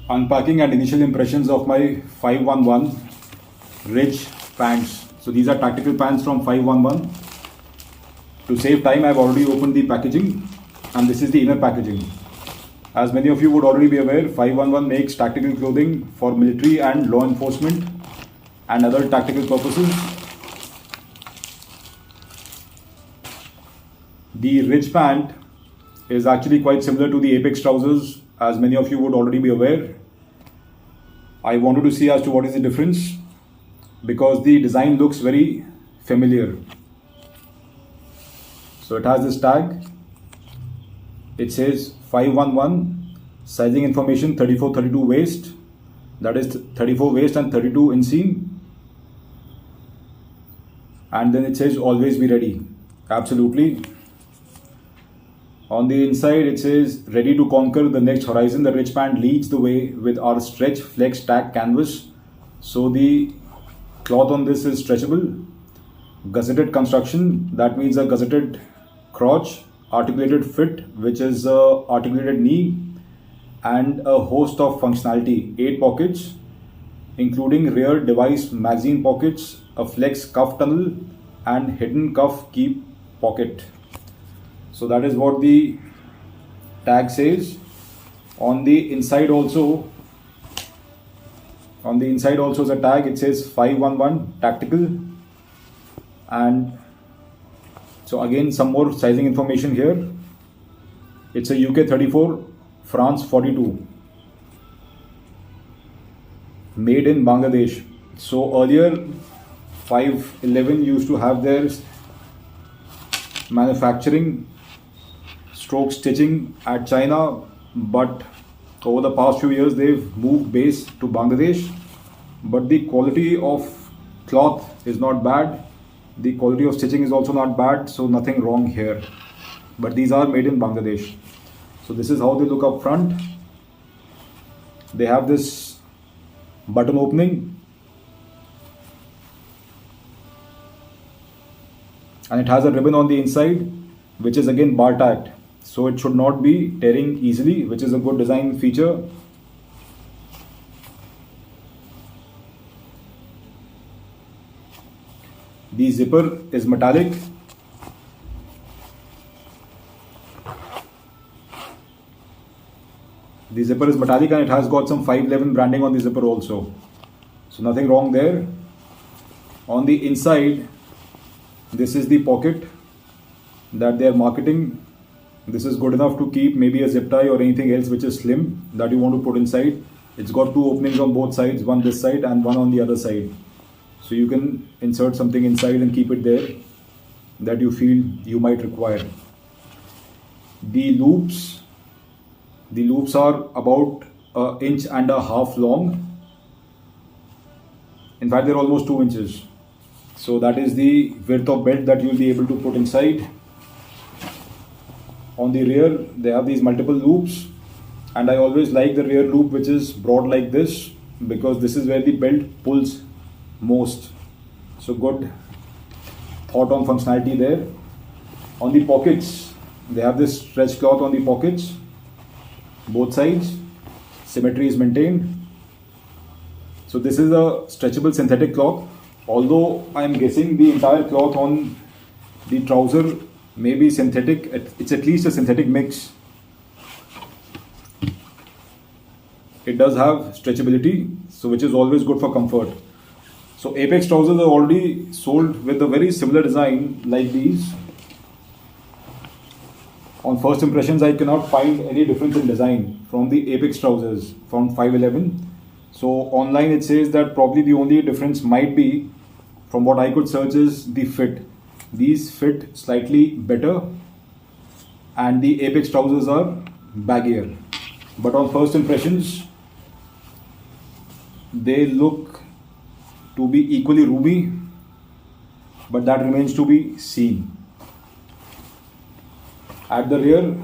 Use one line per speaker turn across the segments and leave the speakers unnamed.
Unpacking and initial impressions of my 511 Ridge pants. So these are tactical pants from 511. To save time, I've already opened the packaging, and this is the inner packaging. As many of you would already be aware, 511 makes tactical clothing for military and law enforcement and other tactical purposes. The Ridge pant is actually quite similar to the Apex trousers, as many of you would already be aware. I wanted to see as to what is the difference because the design looks very familiar. So it has this tag. It says 511 sizing information 34-32 waist, that is 34 waist and 32 inseam, and then it says always be ready. Absolutely. On the inside it says ready to conquer the next horizon. The Ridge pant leads the way with our stretch flex tack canvas. So the cloth on this is stretchable. Gusseted construction, that means a gusseted crotch, articulated fit, which is a articulated knee, and a host of functionality. 8 pockets including rear device magazine pockets, a flex cuff tunnel, and hidden cuff keep pocket. So that is what the tag says. On the inside also is a tag. It says 511 tactical, and so again some more sizing information here. It's a UK 34, France 42, made in Bangladesh. So earlier 511 used to have their manufacturing stroke stitching at China, but over the past few years they've moved base to Bangladesh. But the quality of cloth is not bad, the quality of stitching is also not bad, so nothing wrong here. But these are made in Bangladesh. So this is how they look up front. They have this button opening, and it has a ribbon on the inside which is again bar tacked, so it should not be tearing easily, which is a good design feature. The zipper is metallic. The zipper is metallic and it has got some 511 branding on the zipper also. So nothing wrong there. On the inside, this is the pocket that they are marketing. This is good enough to keep maybe a zip tie or anything else which is slim that you want to put inside. It's got 2 openings on both sides, one this side and one on the other side. So you can insert something inside and keep it there that you feel you might require. The loops are about 1.5 inches long. In fact, they're almost 2 inches. So that is the width of belt that you'll be able to put inside. On the rear, they have these multiple loops, and I always like the rear loop which is broad like this because this is where the belt pulls most. So good thought on functionality there. On the pockets, they have this stretch cloth on the pockets, both sides. Symmetry is maintained. So this is a stretchable synthetic cloth, although I am guessing the entire cloth on the trouser may be synthetic. It's at least a synthetic mix. It does have stretchability, so which is always good for comfort. So Apex trousers are already sold with a very similar design like these. On first impressions, I cannot find any difference in design from the Apex trousers from 511. So online it says that probably the only difference might be, from what I could search, is the fit. These fit slightly better and the Apex trousers are baggier. But on first impressions, they look to be equally roomy, but that remains to be seen. At the rear,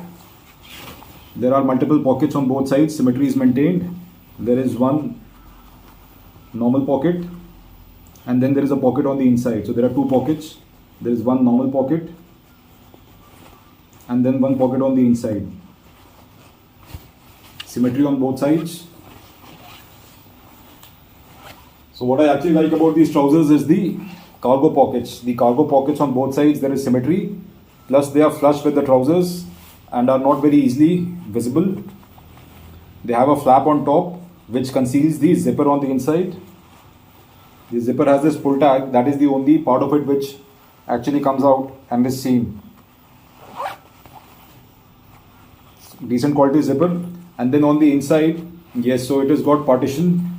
there are multiple pockets on both sides. Symmetry is maintained. There is one normal pocket and then there is a pocket on the inside. So there are 2 pockets. There is one normal pocket and then one pocket on the inside. Symmetry on both sides. So what I actually like about these trousers is the cargo pockets. The cargo pockets on both sides, there is symmetry. Plus they are flush with the trousers and are not very easily visible. They have a flap on top which conceals the zipper on the inside. The zipper has this pull tag, that is the only part of it which actually comes out and is seen. Decent quality zipper. And then on the inside, yes, so it has got partition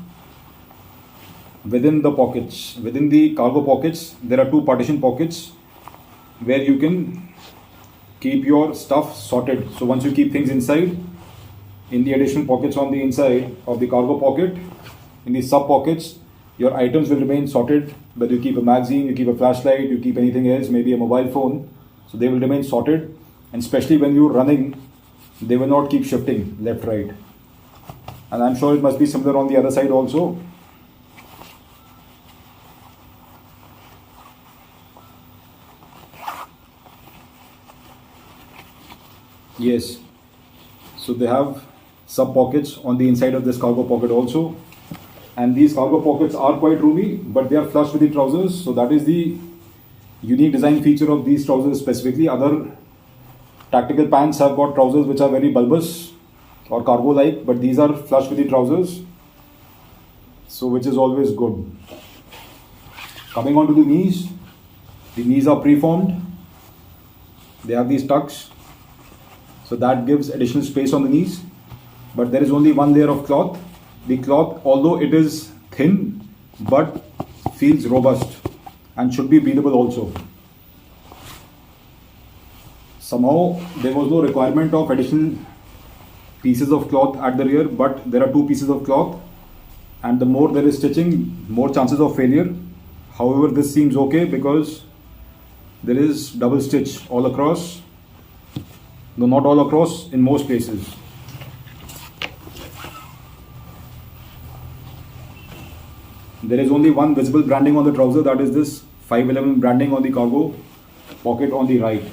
within the pockets. Within the cargo pockets, there are two partition pockets where you can keep your stuff sorted. So once you keep things inside, in the additional pockets on the inside of the cargo pocket, in the sub pockets, your items will remain sorted. Whether you keep a magazine, you keep a flashlight, you keep anything else, maybe a mobile phone, so they will remain sorted. And especially when you're running, they will not keep shifting left, right. And I'm sure it must be similar on the other side also. Yes, so they have sub pockets on the inside of this cargo pocket also. And these cargo pockets are quite roomy, but they are flush with the trousers. So that is the unique design feature of these trousers specifically. Other tactical pants have got trousers which are very bulbous or cargo like, but these are flush with the trousers, so which is always good. Coming on to the knees are preformed. They have these tucks, so that gives additional space on the knees. But there is only one layer of cloth. The cloth, although it is thin, but feels robust and should be breathable also. Somehow there was no requirement of additional pieces of cloth at the rear, but there are two pieces of cloth, and the more there is stitching, more chances of failure. However, this seems okay because there is double stitch all across, though not all across, in most places. There is only one visible branding on the trouser, that is this 511 branding on the cargo pocket on the right.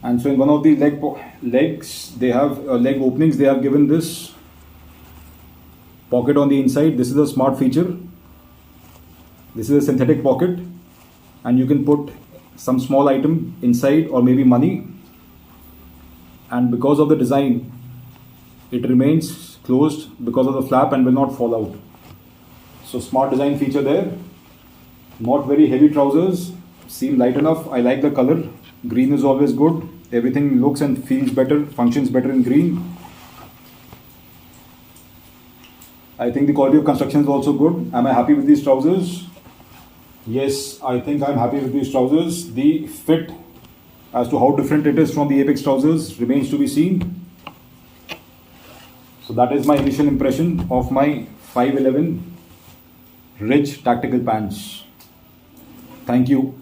And so in one of the legs, they have leg openings, they have given this pocket on the inside. This is a smart feature. This is a synthetic pocket, and you can put some small item inside or maybe money. And because of the design, it remains closed because of the flap and will not fall out. So smart design feature there. Not very heavy trousers, seem light enough. I like the color. Green is always good. Everything looks and feels better, functions better in green. I think the quality of construction is also good. Am I happy with these trousers? Yes, I think I'm happy with these trousers. The fit, as to how different it is from the Apex trousers, remains to be seen. So that is my initial impression of my 511 Ridge tactical pants. Thank you.